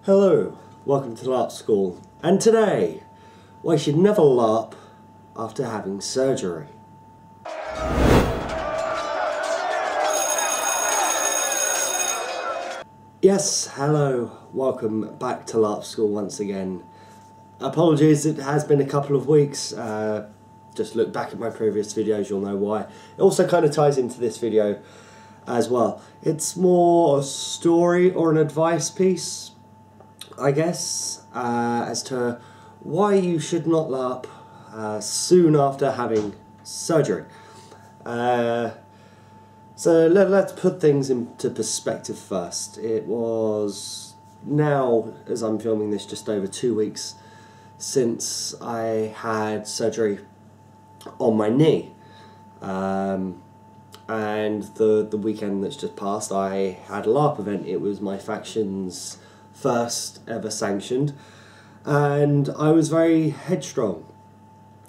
Hello, welcome to LARP School, and today, why you should never LARP after having surgery. Yes, hello, welcome back to LARP School once again. Apologies, it has been a couple of weeks. Just look back at my previous videos, you'll know why. It also kind of ties into this video as well. It's more a story or an advice piece, I guess, as to why you should not LARP soon after having surgery. So let's put things into perspective first. It was now, as I'm filming this, just over 2 weeks since I had surgery on my knee. And the weekend that's just passed, I had a LARP event. It was my faction's first ever sanctioned, and I was very headstrong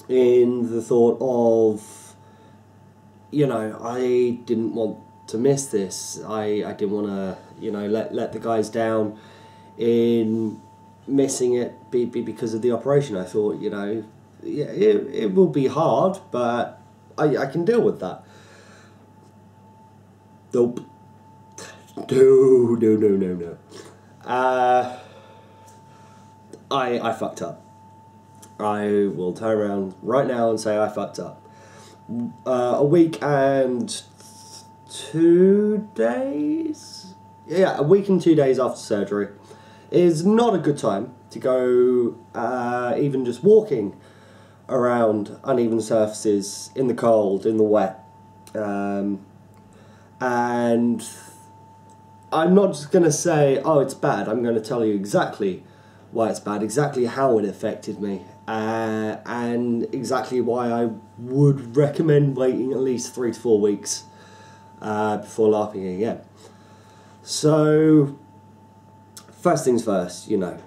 in the thought of, you know, I didn't want to miss this. I didn't want to, you know, let the guys down in missing it because of the operation. I thought, you know, yeah, it will be hard, but I can deal with that. Nope. No. I fucked up. I will turn around right now and say I fucked up. A week and 2 days? Yeah, a week and 2 days after surgery is not a good time to go even just walking around uneven surfaces in the cold, in the wet. And I'm not just going to say, oh, it's bad. I'm going to tell you exactly why it's bad, exactly how it affected me, and exactly why I would recommend waiting at least 3 to 4 weeks before LARPing again. So, first things first, you know.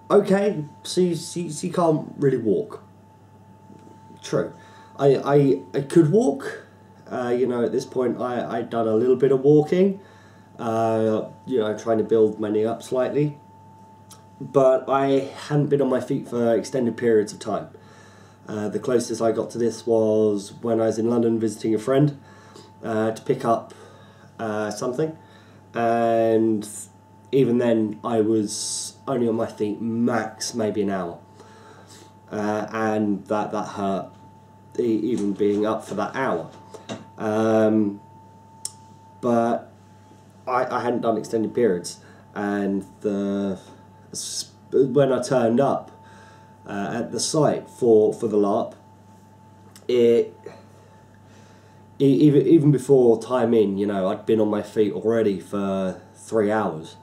Okay, so you can't really walk. True. I could walk. You know, at this point I'd done a little bit of walking. You know, trying to build my knee up slightly, but I hadn't been on my feet for extended periods of time. The closest I got to this was when I was in London visiting a friend to pick up something, and even then I was only on my feet max maybe an hour, and that hurt, even being up for that hour. But I hadn't done extended periods, and when I turned up at the site for the LARP, even before time in, you know, I'd been on my feet already for 3 hours,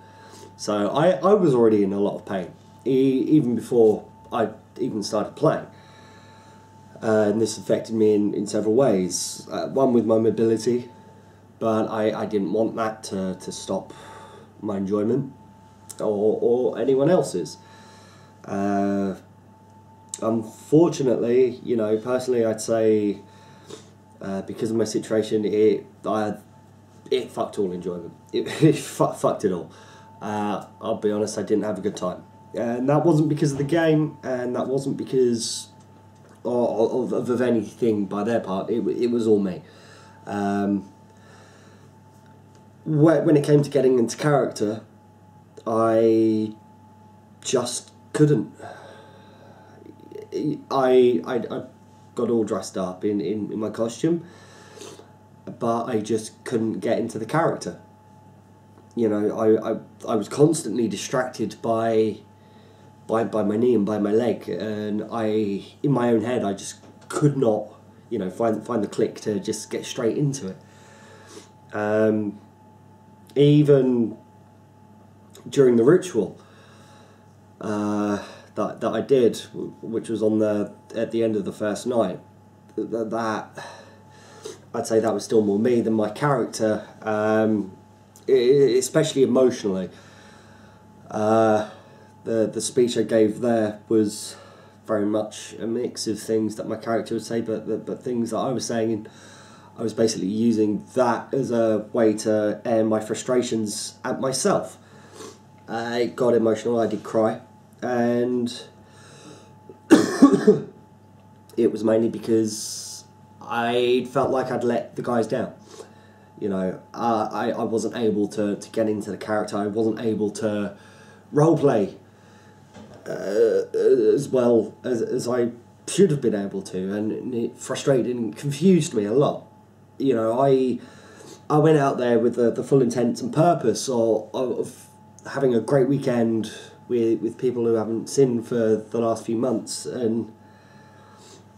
so I was already in a lot of pain, even before I even started playing. And this affected me in several ways. One with my mobility, but I didn't want that to stop my enjoyment or anyone else's. Unfortunately, you know, personally I'd say because of my situation, it fucked all enjoyment. It fucked it all. I'll be honest, I didn't have a good time. And that wasn't because of the game, and that wasn't because of anything by their part. It was all me. When it came to getting into character, I just couldn't. I got all dressed up in my costume, but I just couldn't get into the character. You know, I was constantly distracted by my knee and by my leg, and in my own head I just could not, you know, find the click to just get straight into it. Even during the ritual that I did, which was at the end of the first night, that I'd say that was still more me than my character, especially emotionally. The speech I gave there was very much a mix of things that my character would say, but things that I was saying, and I was basically using that as a way to air my frustrations at myself. I got emotional, I did cry, and it was mainly because I felt like I'd let the guys down. You know, I wasn't able to get into the character, I wasn't able to roleplay as well as I should have been able to, and it frustrated and confused me a lot. You know, I went out there with the full intent and purpose of having a great weekend with people who haven't seen for the last few months, and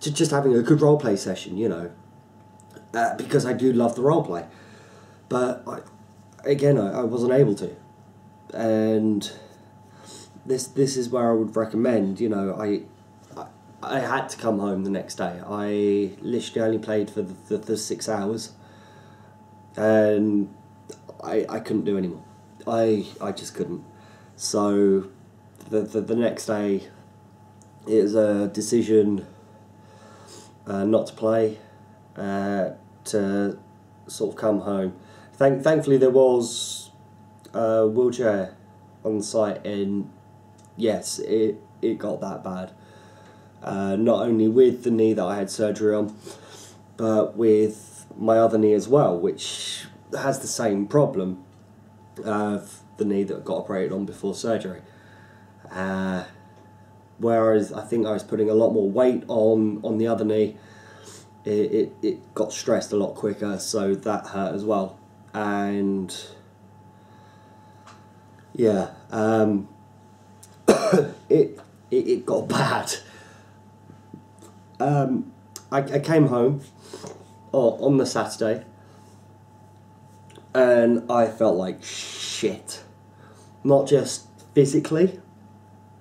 just having a good roleplay session, you know, because I do love the roleplay. But I wasn't able to, and this is where I would recommend. You know, I had to come home the next day. I literally only played for the 6 hours, and I couldn't do anymore. I just couldn't. So the next day, it was a decision not to play, to sort of come home. Thankfully there was a wheelchair on site, and yes, it got that bad. Not only with the knee that I had surgery on, but with my other knee as well, which has the same problem of the knee that got operated on before surgery. Whereas I think I was putting a lot more weight on the other knee, it got stressed a lot quicker, so that hurt as well. And yeah, it got bad. I came home on the Saturday, and I felt like shit. Not just physically,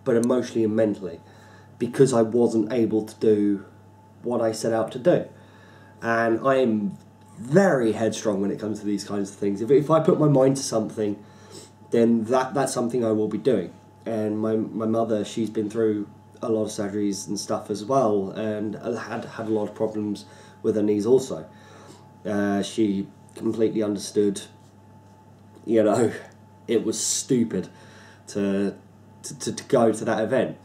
but emotionally and mentally, because I wasn't able to do what I set out to do. And I am very headstrong when it comes to these kinds of things. If I put my mind to something, then that's something I will be doing. And my mother, she's been through a lot of surgeries and stuff as well, and had a lot of problems with her knees also. She completely understood, you know, it was stupid to go to that event.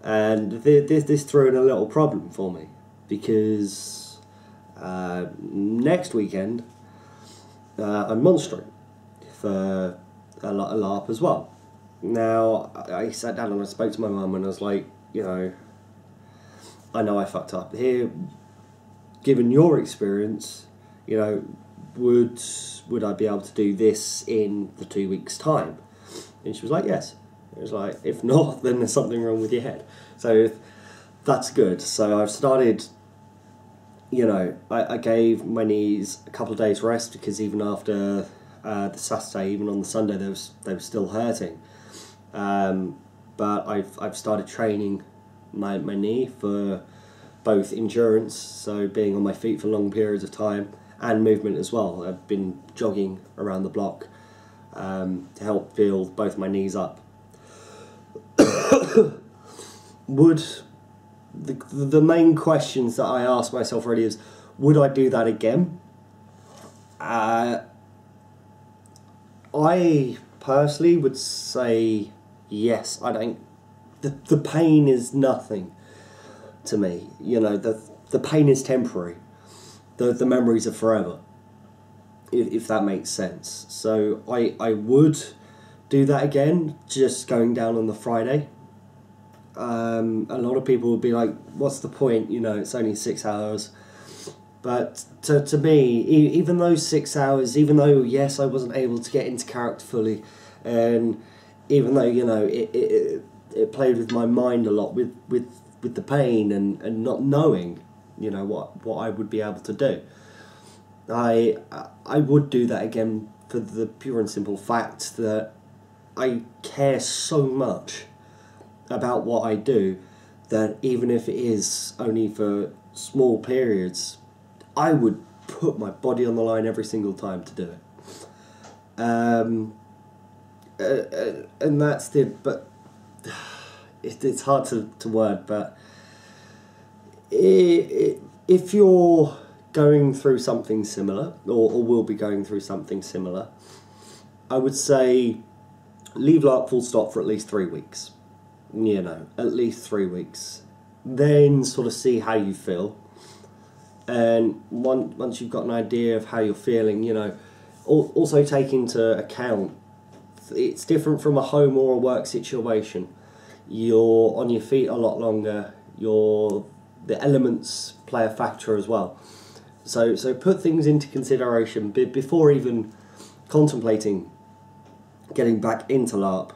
And this threw in a little problem for me, because next weekend I'm monstering for a LARP as well. Now, I sat down and I spoke to my mum, and I was like, you know I fucked up here. Given your experience, you know, would I be able to do this in the 2 weeks' time? And she was like, yes. It was like, if not, then there's something wrong with your head. So that's good. So I've started, you know, I gave my knees a couple of days rest, because even after the Saturday, even on the Sunday, they were still hurting. But I've started training my knee for both endurance, so being on my feet for long periods of time, and movement as well. I've been jogging around the block to help build both my knees up. Would the main questions that I ask myself really is, would I do that again? I personally would say yes. I don't. The pain is nothing to me. You know, the pain is temporary. The memories are forever, if that makes sense. So I would do that again, just going down on the Friday. A lot of people would be like, what's the point? You know, it's only 6 hours. But to me, even those 6 hours, even though, yes, I wasn't able to get into character fully, and even though, you know, it played with my mind a lot with the pain and not knowing, you know, what I would be able to do. I would do that again for the pure and simple fact that I care so much about what I do, that even if it is only for small periods, I would put my body on the line every single time to do it. And that's but it's hard to word, but if you're going through something similar, or will be going through something similar, I would say leave LARP full stop for at least 3 weeks. You know, at least 3 weeks. Then sort of see how you feel. And once you've got an idea of how you're feeling, you know, also take into account it's different from a home or a work situation. You're on your feet a lot longer. The elements play a factor as well. So put things into consideration before even contemplating getting back into LARP,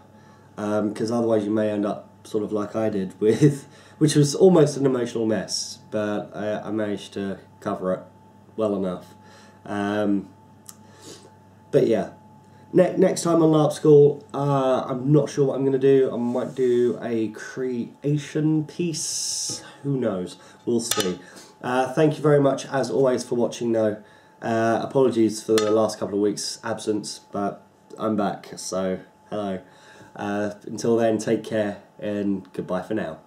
because otherwise you may end up sort of like I did with, which was almost an emotional mess, but I managed to cover it well enough. But yeah, next time on LARP School, I'm not sure what I'm going to do. I might do a creation piece. Who knows? We'll see. Thank you very much, as always, for watching though. Apologies for the last couple of weeks' absence, but I'm back, so hello. Until then, take care, and goodbye for now.